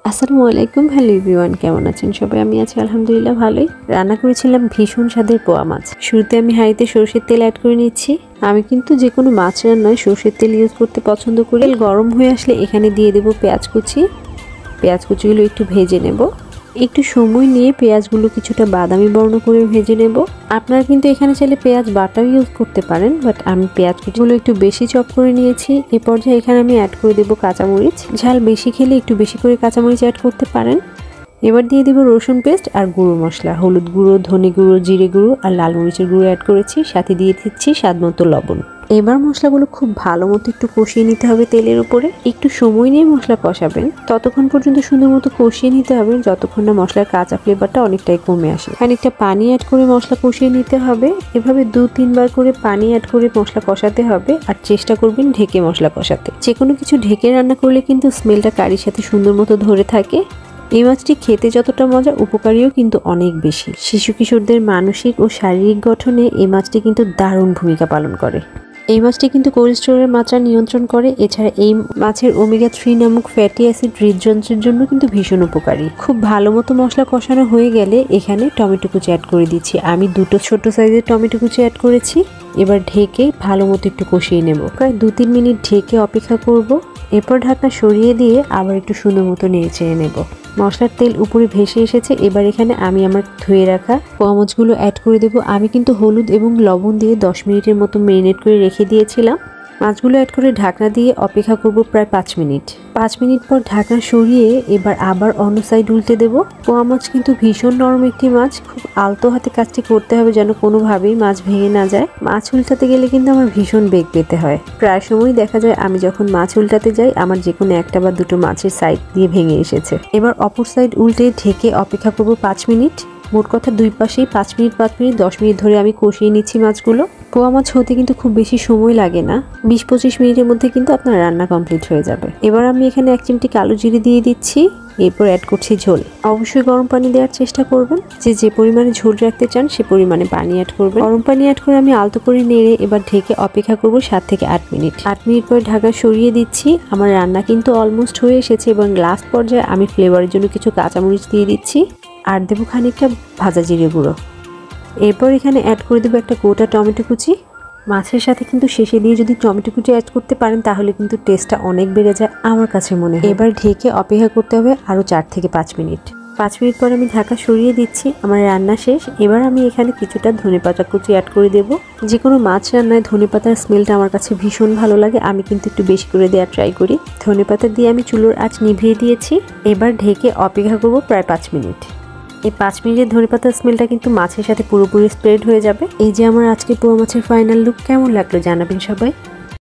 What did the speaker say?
আসসালামু আলাইকুম। Hello everyone, কেমন আছেন সবাই? আমি আছি আলহামদুলিল্লাহ ভালোই। রান্না করেছিলাম ভীষণ স্বাদের পোয়া মাছ। শুরুতে আমি হাঁড়িতে সরষের তেল অ্যাড করে নিচ্ছি। আমি কিন্তু যে কোনো মাছ রান্নায় সরষের তেল ইউজ করতে পছন্দ করি। তেল গরম হয়ে আসলে এখানে দিয়ে দেব পেঁয়াজ কুচি। পেঁয়াজ কুচিগুলো একটু ভেজে নেব। একটু সময় নিয়ে পেঁয়াজগুলো কিছুটা বাদামি বর্ণ করে ভেজে নেব। আপনারা কিন্তু এখানে চাইলে পেঁয়াজ বাটাও ইউজ করতে পারেন, বাট আমি পেঁয়াজ কুচিগুলো একটু বেশি চপ করে নিয়েছি। এ পর্যায়ে এখানে আমি অ্যাড করে দেব কাঁচামরিচ। ঝাল বেশি খেলে একটু বেশি করে কাঁচামরিচ অ্যাড করতে পারেন। এবার দিয়ে দেব রসুন পেস্ট আর গুঁড়ো মশলা, হলুদ গুঁড়ো, ধনে গুঁড়ো, জিরে গুঁড়ো আর লাল মরিচের গুঁড়ো অ্যাড করেছি। সাথে দিয়ে দিচ্ছি স্বাদমতো লবণ। এবার মশলাগুলো খুব ভালো মতো একটু কষিয়ে নিতে হবে তেলের উপরে। একটু সময় নিয়ে মশলা কষাবেন, ততক্ষণ পর্যন্ত সুন্দর মতো কষিয়ে নিতে হবে যতক্ষণ না মশলার কাঁচা ফ্লেভারটা অনেকটাই কমে আসে। খানিকটা পানি অ্যাড করে মশলা কষিয়ে নিতে হবে। এভাবে 2-3 বার করে পানি অ্যাড করে মশলা কষাতে হবে। আর চেষ্টা করবেন ঢেকে মশলা কষাতে। যে কোনো কিছু ঢেকে রান্না করলে কিন্তু স্মেলটা কারির সাথে সুন্দর মতো ধরে থাকে। এই মাছটি খেতে যতটা মজা, উপকারীও কিন্তু অনেক বেশি। শিশু কিশোরদের মানসিক ও শারীরিক গঠনে এই মাছটি কিন্তু দারুণ ভূমিকা পালন করে। এই মাছটি কিন্তু কোলেস্টেরলের মাত্রা নিয়ন্ত্রণ করে। এছাড়া এই মাছের ওমেগা 3 নামক ফ্যাটি অ্যাসিড হৃদযন্ত্রের জন্য কিন্তু ভীষণ উপকারী। খুব ভালো মতো মশলা কষানো হয়ে গেলে এখানে টমেটো কুচি অ্যাড করে দিচ্ছি। আমি 2টো ছোট সাইজের টমেটো কুচি অ্যাড করেছি। এবার ঢেকে ভালো মতো একটু কষিয়ে নেব। প্রায় 2-3 মিনিট ঢেকে অপেক্ষা করব। এরপর ঢাকনা সরিয়ে দিয়ে আবার একটু সুন্দর মতো নেড়ে চেড়ে নেব। মশলার তেল উপরে ভেসে এসেছে। এবার এখানে আমি আমার ধুয়ে রাখা পোয়া মাছগুলো অ্যাড করে দেবো। আমি কিন্তু হলুদ এবং লবণ দিয়ে 10 মিনিটের মতো ম্যারিনেট করে রেখে দিয়েছিলাম। মাছগুলো অ্যাড করে ঢাকনা দিয়ে অপেক্ষা করব প্রায় 5 মিনিট। 5 মিনিট পর ঢাকনা সরিয়ে এবার আবার অন্য সাইড উল্টে দেব। পোয়া মাছ কিন্তু ভীষণ নরম একটি মাছ। খুব আলতো হাতে কাজটি করতে হবে যেন কোনোভাবেই মাছ ভেঙে না যায়। মাছ উল্টাতে গেলে কিন্তু আমার ভীষণ বেগ পেতে হয়। প্রায় সময় দেখা যায় আমি যখন মাছ উল্টাতে যাই আমার যে কোনো একটা বা দুটো মাছের সাইড দিয়ে ভেঙে এসেছে। এবার অপর সাইড উল্টে ঢেকে অপেক্ষা করব 5 মিনিট। মোট কথা দুই পাশেই 5 মিনিট 10 মিনিট ধরে আমি কষিয়ে নিচ্ছি মাছগুলো। পোয়া মাছ হতে কিন্তু খুব বেশি সময় লাগে না। 20-25 মিনিটের মধ্যে কিন্তু আপনার রান্না কমপ্লিট হয়ে যাবে। এবার আমি এখানে 1 চিমটি কালো জিরে দিয়ে দিচ্ছি। এরপর অ্যাড করছি ঝোল। অবশ্যই গরম পানি দেওয়ার চেষ্টা করবেন। যে পরিমাণে ঝোল রাখতে চান সে পরিমাণে পানি অ্যাড করবেন। গরম পানি অ্যাড করে আমি আলতো করে নেড়ে এবার ঢেকে অপেক্ষা করব 7 থেকে 8 মিনিট। 8 মিনিট পর ঢাকা সরিয়ে দিচ্ছি। আমার রান্না কিন্তু অলমোস্ট হয়ে এসেছে এবং লাস্ট পর্যায়ে আমি ফ্লেভারের জন্য কিছু কাঁচামরিচ দিয়ে দিচ্ছি আর দেবো খানিকটা ভাজা জিরে গুঁড়ো। এরপর এখানে অ্যাড করে দেবো একটা গোটা টমেটো কুচি। মাছের সাথে কিন্তু শেষে দিয়ে যদি টমেটো কুচি অ্যাড করতে পারেন তাহলে কিন্তু টেস্টটা অনেক বেড়ে যায় আমার কাছে মনে হয়। এবার ঢেকে অপেক্ষা করতে হবে আরও 4 থেকে 5 মিনিট। 5 মিনিট পর আমি ঢাকা সরিয়ে দিচ্ছি। আমার রান্না শেষ। এবার আমি এখানে কিছুটা ধনেপাতা কুচি অ্যাড করে দেবো। যে কোনো মাছ রান্নায় ধনেপাতার স্মেলটা আমার কাছে ভীষণ ভালো লাগে। আমি কিন্তু একটু বেশি করে দেওয়ার ট্রাই করি। ধনেপাতা দিয়ে আমি চুলোর আঁচ নিভিয়ে দিয়েছি। এবার ঢেকে অপেক্ষা করবো প্রায় 5 মিনিট। এই 5 মিনিটের ধনেপাতার স্মেলটা কিন্তু মাছের সাথে পুরোপুরি স্প্রেড হয়ে যাবে। এই যে আমার আজকে পোয়া মাছের ফাইনাল লুক। কেমন লাগলো জানাবেন সবাই।